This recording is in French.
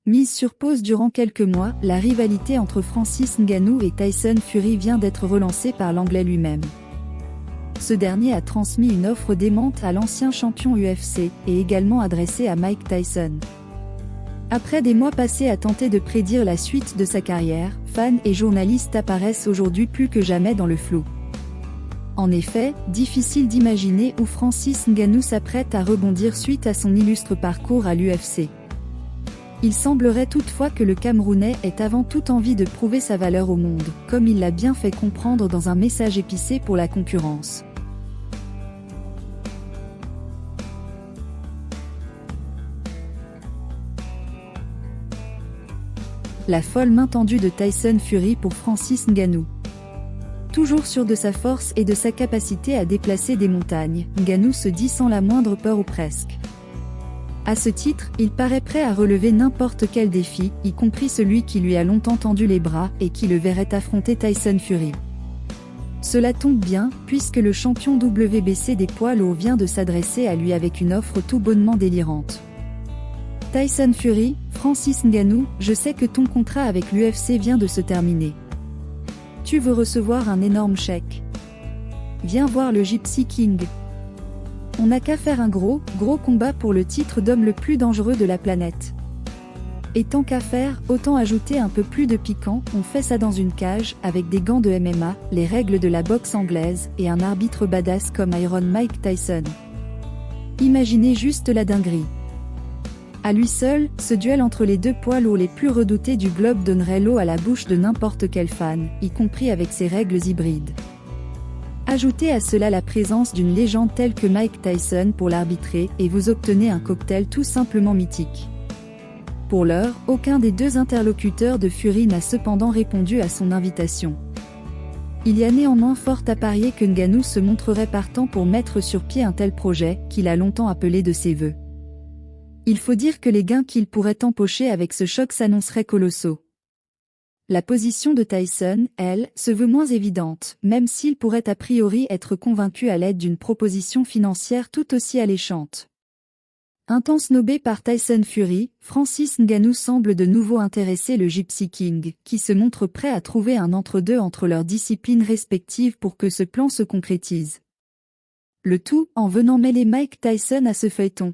Mise sur pause durant quelques mois, la rivalité entre Francis Ngannou et Tyson Fury vient d'être relancée par l'Anglais lui-même. Ce dernier a transmis une offre démente à l'ancien champion UFC, et également adressée à Mike Tyson. Après des mois passés à tenter de prédire la suite de sa carrière, fans et journalistes apparaissent aujourd'hui plus que jamais dans le flou. En effet, difficile d'imaginer où Francis Ngannou s'apprête à rebondir suite à son illustre parcours à l'UFC. Il semblerait toutefois que le Camerounais ait avant toute envie de prouver sa valeur au monde, comme il l'a bien fait comprendre dans un message épicé pour la concurrence. La folle main tendue de Tyson Fury pour Francis Ngannou. Toujours sûr de sa force et de sa capacité à déplacer des montagnes, Ngannou se dit sans la moindre peur ou presque. À ce titre, il paraît prêt à relever n'importe quel défi, y compris celui qui lui a longtemps tendu les bras et qui le verrait affronter Tyson Fury. Cela tombe bien, puisque le champion WBC des poids lourds vient de s'adresser à lui avec une offre tout bonnement délirante. Tyson Fury, Francis Ngannou, je sais que ton contrat avec l'UFC vient de se terminer. Tu veux recevoir un énorme chèque. Viens voir le Gypsy King. On n'a qu'à faire un gros combat pour le titre d'homme le plus dangereux de la planète. Et tant qu'à faire, autant ajouter un peu plus de piquant, on fait ça dans une cage, avec des gants de MMA, les règles de la boxe anglaise, et un arbitre badass comme Iron Mike Tyson. Imaginez juste la dinguerie. À lui seul, ce duel entre les deux poids lourds les plus redoutés du globe donnerait l'eau à la bouche de n'importe quel fan, y compris avec ses règles hybrides. Ajoutez à cela la présence d'une légende telle que Mike Tyson pour l'arbitrer, et vous obtenez un cocktail tout simplement mythique. Pour l'heure, aucun des deux interlocuteurs de Fury n'a cependant répondu à son invitation. Il y a néanmoins fort à parier que Ngannou se montrerait partant pour mettre sur pied un tel projet, qu'il a longtemps appelé de ses vœux. Il faut dire que les gains qu'il pourrait empocher avec ce choc s'annonceraient colossaux. La position de Tyson, elle, se veut moins évidente, même s'il pourrait a priori être convaincu à l'aide d'une proposition financière tout aussi alléchante. Un temps snobé par Tyson Fury, Francis Ngannou semble de nouveau intéresser le Gypsy King, qui se montre prêt à trouver un entre-deux entre leurs disciplines respectives pour que ce plan se concrétise. Le tout, en venant mêler Mike Tyson à ce feuilleton.